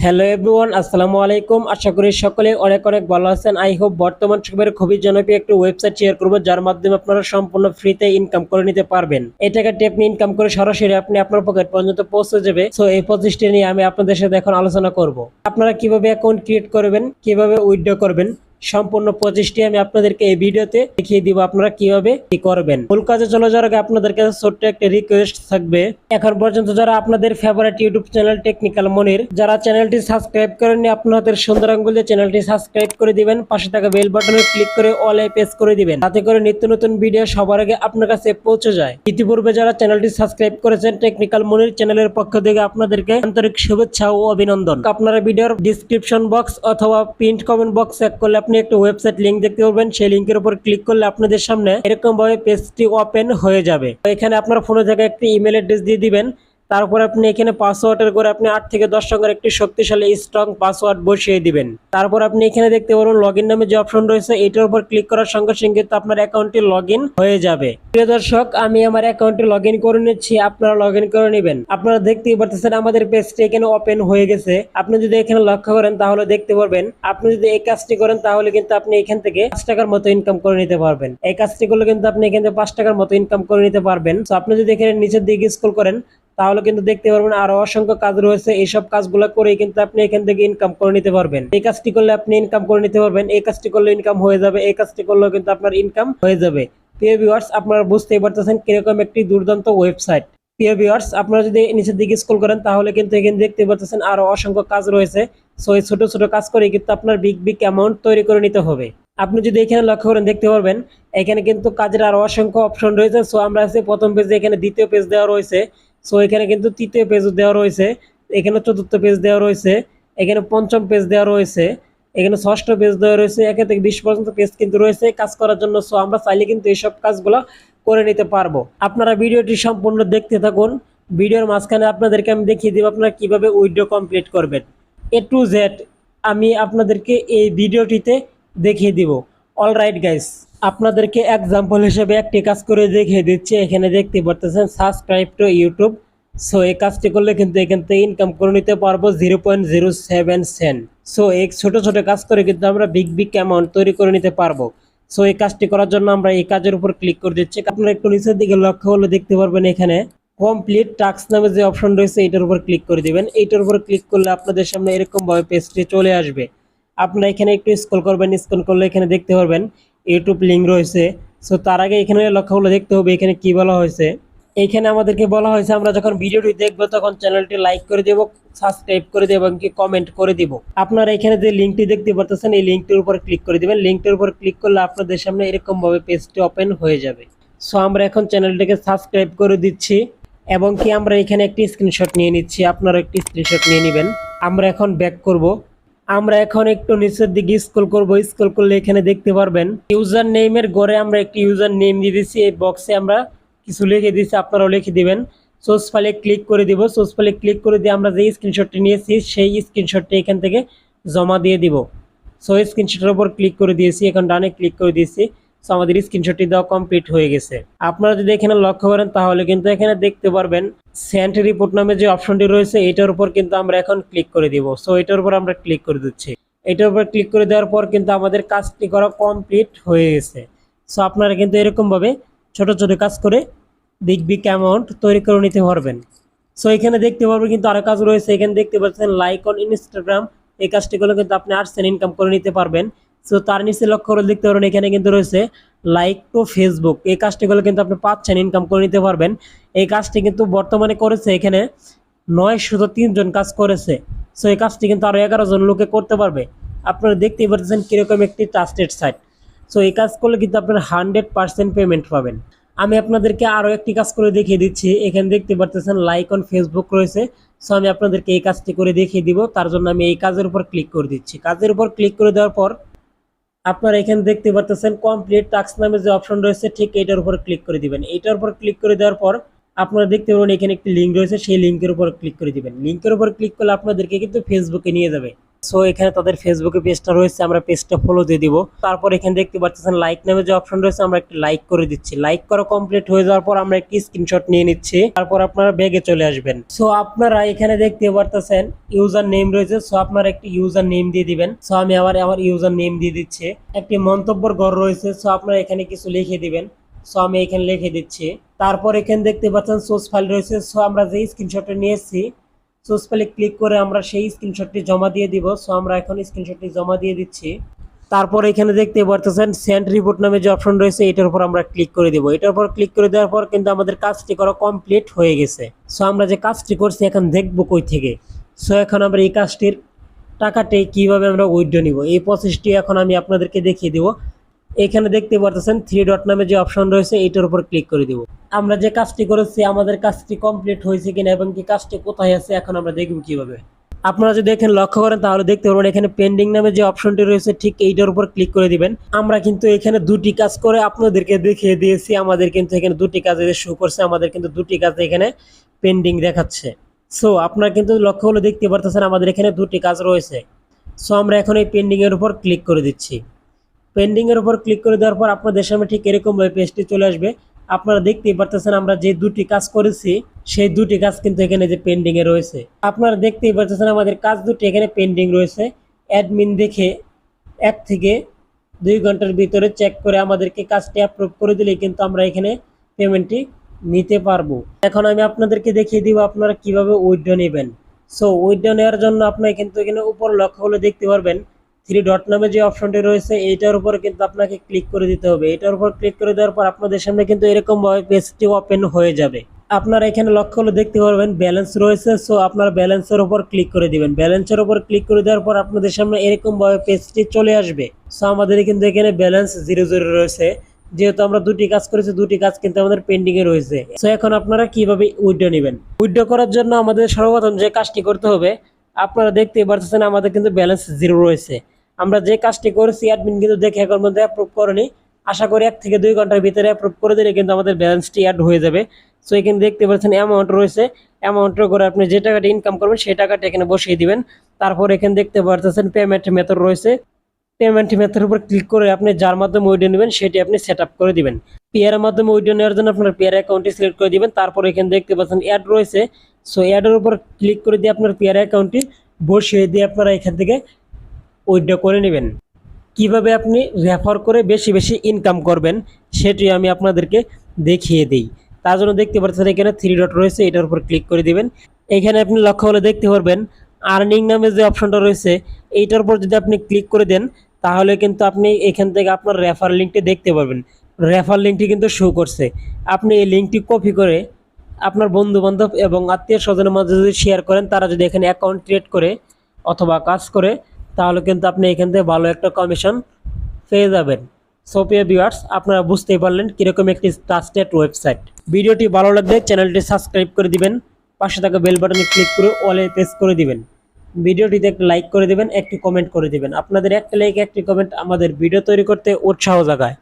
Hello everyone, আসসালামু আলাইকুম। আশা করি সকলে অনেক অনেক ভালো আছেন। আই হোপ বর্তমান সময়ের খুবই জনপ্রিয় একটি ওয়েবসাইট শেয়ার করব, যার মাধ্যমে আপনারা সম্পূর্ণ ফ্রিতে ইনকাম করে নিতে পারবেন। এই টাকাটি আপনি ইনকাম করে সরাসরি আপনি আপনার পকেট পর্যন্ত পৌঁছে যাবে। সো এই প্রসেসটি নিয়ে আমি আপনাদের সাথে এখন আলোচনা করব। আপনারা কিভাবে অ্যাকাউন্ট ক্রিয়েট করবেন, কিভাবে উইথড্র করবেন, সম্পূর্ণ প্রচেষ্টি আমি আপনাদেরকে এই ভিডিওতে দেখিয়ে দিব আপনারা কিভাবে কি করবেন। মূল কাজে চলে যাওয়ার আগে আপনাদের কাছে ছোট্ট একটা রিকোয়েস্ট থাকবে। এখন পর্যন্ত যারা আপনাদের ফেভারিট ইউটিউব চ্যানেল টেকনিক্যাল মনির, যারা চ্যানেলটি সাবস্ক্রাইব করেননি, আপনাদের সুন্দর আঙ্গুল দিয়ে চ্যানেলটি সাবস্ক্রাইব করে দিবেন। পাশে থাকা বেল বাটনে ক্লিক করে অলে প্রেস করে দিবেন, তাতে করে নিত্য নতুন ভিডিও সবার আগে আপনার কাছে পৌঁছে যায়। ইতিপূর্বে যারা চ্যানেলটি সাবস্ক্রাইব করেছেন, টেকনিক্যাল মনির চ্যানেলের পক্ষ থেকে আপনাদেরকে আন্তরিক শুভেচ্ছা ও অভিনন্দন। আপনারা ভিডিওর ডিসক্রিপশন বক্স অথবা পিন্ট কমেন্ট বক্স চেক করলে আপনি একটা ওয়েবসাইট লিংক দেখতে পারবেন। সেই লিংকের উপর ক্লিক করলে আপনাদের সামনে এরকম ভাবে পেজটি ওপেন হয়ে যাবে। এখানে আপনার ফোনে থেকে একটি ইমেল অ্যাড্রেস দিয়ে দিবেন। তারপর আপনি এখানে পাসওয়ার্ডের করে আপনি 8 থেকে 10 সংখ্যার একটি শক্তিশালী স্ট্রং পাসওয়ার্ড বসিয়ে দিবেন। তারপর আপনি এখানে দেখতে পারবেন লগইন নামে যে অপশন রয়েছে, এটার উপর ক্লিক করার সঙ্গে সঙ্গে আপনার অ্যাকাউন্টটি লগইন হয়ে যাবে। প্রিয় দর্শক, আমি আমার অ্যাকাউন্টে লগইন করে নিচ্ছি, আপনারা লগইন করে নেবেন। আপনারা দেখতেই পারতেছেন আমাদের পেজটি এখানে ওপেন হয়ে গেছে। আপনি যদি এখানে লক্ষ্য করেন তাহলে দেখতে পারবেন, আপনি যদি এই কাজটি করেন তাহলে কিন্তু আপনি এখান থেকে 5 টাকার মতো ইনকাম করে নিতে পারবেন। এই কাজটি করলে কিন্তু আপনি এখান থেকে 5 টাকার মতো ইনকাম করে নিতে পারবেন। তো আপনি যদি এখানে নিচের দিকে স্ক্রল করেন তাহলে কিন্তু দেখতে পারবেন আরো অসংখ্য কাজ রয়েছে। এইসব কাজগুলো করে কিন্তু আপনি এখান থেকে ইনকাম করে নিতে পারবেন। এই কাজটি করলে আপনি ইনকাম করে নিতে পারবেন, এই কাজটি করলে ইনকাম হয়ে যাবে, এই কাজটি করলেও কিন্তু আপনার ইনকাম হয়ে যাবে। প্রিয় ভিউয়ার্স, আপনারা বুঝতেই পারতেছেন কিরকম একটি দুর্দান্ত ওয়েবসাইট। প্রিয় ভিউয়ার্স, আপনারা যদি নিচের দিকে স্ক্রল করেন তাহলে কিন্তু এখানে দেখতে পাচ্ছেন আরো অসংখ্য কাজ রয়েছে। সো এই ছোট ছোট কাজ করে কিন্তু আপনার বিগ বিগ অ্যামাউন্ট তৈরি করে নিতে হবে। আপনি যদি এখানে লক্ষ্য করেন দেখতে পারবেন এখানে কিন্তু কাজের আরো অসংখ্য অপশন রয়েছে। সো আমরা আছে প্রথম পেজে, এখানে দ্বিতীয় পেজ দেওয়া রয়েছে। সো এখানে কিন্তু তৃতীয় পেজ দেওয়া রয়েছে, এখানে চতুর্থ পেজ দেওয়া রয়েছে, এখানে পঞ্চম পেজ দেওয়া রয়েছে, এখানে ষষ্ঠ পেজ দেওয়া রয়েছে, 1 থেকে 20 পর্যন্ত পেজ কিন্তু রয়েছে কাজ করার জন্য। সো আমরা চাইলে কিন্তু এইসব কাজগুলো করে নিতে পারবো। আপনারা ভিডিওটি সম্পূর্ণ দেখতে থাকুন। ভিডিওর মাঝখানে আপনাদেরকে আমি দেখিয়ে দিব আপনারা কিভাবে উইথড্র কমপ্লিট করবেন। এ টু জেড আমি আপনাদেরকে এই ভিডিওটিতে দেখিয়ে দিব। অলরাইট গাইস, আপনাদেরকে এক্সাম্পল হিসেবে একটি কাজ করে দেখিয়ে দিচ্ছি। এখানে দেখতে পারতেছেন সাবস্ক্রাইব টু ইউটিউব। সো এই কাজটি করলে কিন্তু এখান থেকে ইনকাম করে নিতে পারবো 0.07 সেন্ট। সো এই ছোট ছোট কাজ করে কিন্তু আমরা বিগ বিগ অ্যামাউন্ট তৈরি করে নিতে পারবো। সো এই কাজটি করার জন্য আমরা এই কাজের উপর ক্লিক করে দিচ্ছি। আপনারা একটু নিচের দিকে লক্ষ্য করলে দেখতে পারবেন এখানে কমপ্লিট টাস্ক নামে যে অপশন রয়েছে এটার উপর ক্লিক করে দিবেন। এইটার উপর ক্লিক করলে আপনাদের সামনে এরকম ভাবে পেজটি চলে আসবে। আপনারা এখানে একটু স্ক্রল করবেন, স্ক্রল করলে এখানে দেখতে পারবেন ইউটিউব লিংক রয়েছে। সো তার আগে এখানে লক্ষ্য করলে দেখতে হবে এখানে কি বলা হয়েছে। এইখানে আমাদেরকে বলা হয়েছে আমরা যখন ভিডিওটি দেখবো তখন চ্যানেলটি লাইক করে দেব, সাবস্ক্রাইব করে দেব এবং কি কমেন্ট করে দিব। আপনারা এখানে যে লিঙ্কটি দেখতে পারতেছেন এই লিঙ্কটির উপর ক্লিক করে দিবেন। লিঙ্কটির উপর ক্লিক করলে আপনাদের সামনে এরকম ভাবে পেজটি ওপেন হয়ে যাবে। সো আমরা এখন চ্যানেলটিকে সাবস্ক্রাইব করে দিচ্ছি এবং কি আমরা এখানে একটি স্ক্রিনশট নিয়ে নিচ্ছি। আপনারা একটি স্ক্রিনশট নিয়ে নেবেন। আমরা এখন ব্যাক করব। আমরা এখন একটু নিচের দিকে স্ক্রল করব। স্ক্রল করলে এখানে দেখতে পারবেন ইউজার নেমের ঘরে আমরা একটি ইউজার নেম দিয়ে দিচ্ছি। এই বক্সে আমরা কিছু লিখে দিচ্ছি, আপনারাও লিখে দিবেন। সোর্স ফাইলে ক্লিক করে দিব। সোর্স ফাইলে ক্লিক করে দিয়ে আমরা যে স্ক্রিনশটটি নিয়েছি সেই স্ক্রিনশটটি এখান থেকে জমা দিয়ে দিব। সো এই স্ক্রিনশটের উপর ক্লিক করে দিয়েছি, এখন ডানে ক্লিক করে দিয়েছি। সো আমাদের স্ক্রিনশটটি দেওয়া কমপ্লিট হয়ে গেছে। আপনারা যদি এখানে লক্ষ্য করেন তাহলে কিন্তু এখানে দেখতে পারবেন সেন্ড রিপোর্ট নামে যে অপশনটি রয়েছে এটার উপর কিন্তু আমরা এখন ক্লিক করে দিব। সো এটার উপর আমরা ক্লিক করে দিচ্ছি। এটার উপর ক্লিক করে দেওয়ার পর কিন্তু আমাদের কাজটি করা কমপ্লিট হয়ে গেছে। সো আপনারা কিন্তু এরকমভাবে ছোট ছোট কাজ করে বিগ বিগ অ্যামাউন্ট তৈরি করে নিতে পারবেন। সো এখানে দেখতে পারবেন কিন্তু আরো কাজ রয়েছে। এখানে দেখতে পাচ্ছেন লাইক অন ইনস্টাগ্রাম, এই কাজটি করলে কিন্তু আপনি আর্টসেন ইনকাম করে নিতে পারবেন। সো তার নিচে লক্ষ্য করে দেখতে পারেন এখানে কিন্তু রয়েছে লাইক টু ফেসবুক, এই কাজটি করলে কিন্তু আপনি 5 ইনকাম করে নিতে পারবেন। এই কাজটি কিন্তু বর্তমানে করেছে এখানে 903 জন কাজ করেছে। সো এই কাজটি কিন্তু আরো 11 জন লোকে করতে পারবে। আপনারা দেখতেই পাচ্ছেন কিরকম একটি ট্রাস্টেড সাইট। সো এই কাজ করলে কিন্তু আপনারা 100% পেমেন্ট পাবেন। আমি আপনাদেরকে আরো একটি কাজ করে দেখিয়ে দিচ্ছি। এখানে দেখতে পাচ্ছেন লাইক অন ফেসবুক রয়েছে। সো আমি আপনাদেরকে এই কাজটি করে দেখিয়ে দিব। তার জন্য আমি এই কাজের উপর ক্লিক করে দিচ্ছি। কাজের উপর ক্লিক করে দেওয়ার পর আপনারা এখানে দেখতে পাচ্ছেন কমপ্লিট টাস্ক নামে যে অপশন রয়েছে ঠিক এটার উপর ক্লিক করে দিবেন। এটার উপর ক্লিক করে দেওয়ার পর আপনারা দেখতে পাবেন এখানে একটি লিঙ্ক রয়েছে, সেই লিঙ্কের উপর ক্লিক করে দিবেন। লিঙ্কের উপর ক্লিক করলে আপনাদেরকে কিন্তু ফেসবুকে নিয়ে যাবে। সো এখানে তাদের ফেসবুকে পেজটা রয়েছে, আমরা পেজটা ফলো দিয়ে দিব। তারপর এখানে দেখতে পাচ্ছেন লাইক নামে যে অপশন রয়েছে, আমরা একটি লাইক করে দিচ্ছি। লাইক করা কমপ্লিট হয়ে যাওয়ার পর আমরা একটি স্ক্রিনশট নিয়ে নিচ্ছি, তারপর আপনারা ব্যাগে চলে আসবেন। সো আপনারা এখানে দেখতে পারতেছেন ইউজার নেম রয়েছে, সো আপনারা একটি ইউজার নেম দিয়ে দিবেন। সো আমি আমার ইউজার নেম দিয়ে দিচ্ছি। একটি মন্তব্যের ঘর রয়েছে, সো আপনারা এখানে কিছু লিখে দিবেন। সো আমি এখানে লিখে দিচ্ছি। তারপর এখানে দেখতে পাচ্ছেন সোর্স ফাইল রয়েছে, সো আমরা যে স্ক্রিনশটটা নিয়েছি সোর্স ফাইলে ক্লিক করে আমরা সেই স্ক্রিনশটটি জমা দিয়ে দিব। সো আমরা এখন স্ক্রিনশটটি জমা দিয়ে দিচ্ছি। তারপর এখানে দেখতে পারতেছেন সেন্ড রিপোর্ট নামে যে অপশন রয়েছে, এটার উপর আমরা ক্লিক করে দিব। এটার উপর ক্লিক করে দেওয়ার পর কিন্তু আমাদের কাজটি করা কমপ্লিট হয়ে গেছে। সো আমরা যে কাজটি করছি এখন দেখবো কই থেকে। সো এখন আমরা এই কাজটির টাকাটি কিভাবে আমরা উইথড্র নিব, এই প্রসেসটি এখন আমি আপনাদেরকে দেখিয়ে দিব। এখানে দেখতে পারতেছেন 3 ডট নামে যে অপশন রয়েছে, এটার উপর ক্লিক করে দিব। আমরা যে কাজটি করেছি আমাদের কাজটি কমপ্লিট হয়েছে কিনা এবং কি কাজটি কোথায় আছে এখন আমরা দেখব কিভাবে। আপনারা যদি এখানে লক্ষ্য করেন তাহলে দেখতে পারবেন এখানে পেন্ডিং নামে যে অপশনটি রয়েছে ঠিক এইটার উপর ক্লিক করে দিবেন। আমরা কিন্তু এখানে দুটি কাজ করে আপনাদেরকে দেখিয়ে দিয়েছি, আমাদের কিন্তু এখানে দুটি কাজ শো করছে, আমাদের কিন্তু দুটি কাজ এখানে পেন্ডিং দেখাচ্ছে। সো আপনারা কিন্তু লক্ষ্য হলে দেখতে পারতেছেন আমাদের এখানে দুটি কাজ রয়েছে। সো আমরা এখন এই পেন্ডিং এর উপর ক্লিক করে দিচ্ছি। পেন্ডিং এর উপর ক্লিক করে দেওয়ার পর আপনাদের সামনে ঠিক এরকম ভাবে পেজটি চলে আসবে। আপনারা দেখতেই পারতেছেন আমরা যে দুটি কাজ করেছি সেই দুটি কাজ কিন্তু এখানে যে পেন্ডিং এ রয়েছে। আপনারা দেখতেই পারতেছেন আমাদের কাজ দুটি এখানে পেন্ডিং রয়েছে। অ্যাডমিন দেখে 1 থেকে 2 ঘন্টার ভিতরে চেক করে আমাদেরকে কাজটি অ্যাপ্রুভ করে দিলে কিন্তু আমরা এখানে পেমেন্টটি নিতে পারবো। এখন আমি আপনাদেরকে দেখিয়ে দিব আপনারা কিভাবে উইথড্র নেবেন। সো উইথড্র নেওয়ার জন্য আপনারা কিন্তু এখানে উপর লক্ষ্য করে দেখতে পারবেন 3 ডট নামে যে অপশনটি রয়েছে এইটার উপর কিন্তু আপনাকে ক্লিক করে দিতে হবে। এটার উপর ক্লিক করে দেওয়ার পর আপনাদের সামনে কিন্তু এরকম ভাবে পেজটি ওপেন হয়ে যাবে। আপনারা এখানে লক্ষ্য করে দেখতে পারবেন ব্যালেন্স রয়েছে, সো আপনারা ব্যালেন্সের উপর ক্লিক করে দিবেন। ব্যালেন্সের উপর ক্লিক করে দেওয়ার পর আপনাদের সামনে এরকম ভাবে পেজটি চলে আসবে। সো আমাদের কিন্তু এখানে ব্যালেন্স 0 রয়েছে, যেহেতু আমরা দুটি কাজ করেছি দুটি কাজ কিন্তু আমাদের পেন্ডিং এ রয়েছে। সো এখন আপনারা কিভাবে উইথড্র নেবেন। উইথড্র করার জন্য আমাদের সর্বপ্রথম যে কাজটি করতে হবে, আপনারা দেখতেই পাচ্ছেন আমাদের কিন্তু ব্যালেন্স 0 রয়েছে। আমরা যে কাজটি করেছি অ্যাডমিন কিন্তু দেখে এখন মধ্যে অ্যাপ্রুভ করেনি, আশা করি 1 থেকে 2 ঘন্টার ভিতরে অ্যাপ্রুভ করে দিলে কিন্তু আমাদের ব্যালেন্সটি অ্যাড হয়ে যাবে। সো এখানে দেখতে পাচ্ছেন অ্যামাউন্ট রয়েছে, অ্যামাউন্টের করে আপনি যে টাকাটি ইনকাম করবেন সেই টাকাটা এখানে বসিয়ে দিবেন। তারপর এখানে দেখতে পাচ্ছেন পেমেন্ট মেথড রয়েছে, পেমেন্ট মেথডের উপর ক্লিক করে আপনি যার মাধ্যমে উইথড্র নেবেন সেটি আপনি সেট আপ করে দিবেন। পেয়ারের মাধ্যমে উইথড্র নেওয়ার জন্য আপনার পেয়ার অ্যাকাউন্টটি সিলেক্ট করে দিবেন। তারপর এখানে দেখতে পাচ্ছেন অ্যাড রয়েছে, সো অ্যাডের উপর ক্লিক করে দিয়ে আপনার পেয়ার অ্যাকাউন্টটি বসিয়ে দিয়ে আপনারা এখান থেকে উইথড্র করে নেবেন। কিভাবে আপনি রেফার করে বেশি বেশি ইনকাম করবেন সেটি আমি আপনাদেরকে দেখিয়ে দিই। তার জন্য দেখতে পাচ্ছেন এখানে 3 ডট রয়েছে, এটার উপর ক্লিক করে দিবেন। এখানে আপনি লক্ষ্য হলে দেখতে পারবেন আর্নিং নামে যে অপশনটা রয়েছে এইটার উপর যদি আপনি ক্লিক করে দেন তাহলে কিন্তু আপনি এখান থেকে আপনার রেফার লিঙ্কটি দেখতে পারবেন। রেফার লিঙ্কটি কিন্তু শো করছে। আপনি এই লিঙ্কটি কপি করে আপনার বন্ধু বান্ধব এবং আত্মীয় স্বজনের মাঝে যদি শেয়ার করেন, তারা যদি এখানে অ্যাকাউন্ট ক্রিয়েট করে অথবা কাজ করে তাহলে কিন্তু আপনি এখান থেকে ভালো একটা কমিশন পেয়ে যাবেন। সো প্রিয় ভিউয়ার্স, আপনারা বুঝতেই পারলেন কিরকম একটি ট্রাস্টেড ওয়েবসাইট। ভিডিওটি ভালো লাগলে চ্যানেলটি সাবস্ক্রাইব করে দিবেন, পাশে থাকা বেল বাটনে ক্লিক করে অলে প্রেস করে দিবেন। ভিডিওটিতে একটা লাইক করে দিবেন, একটি কমেন্ট করে দিবেন। আপনাদের একটা লাইক একটি কমেন্ট আমাদের ভিডিও তৈরি করতে উৎসাহ জাগায়।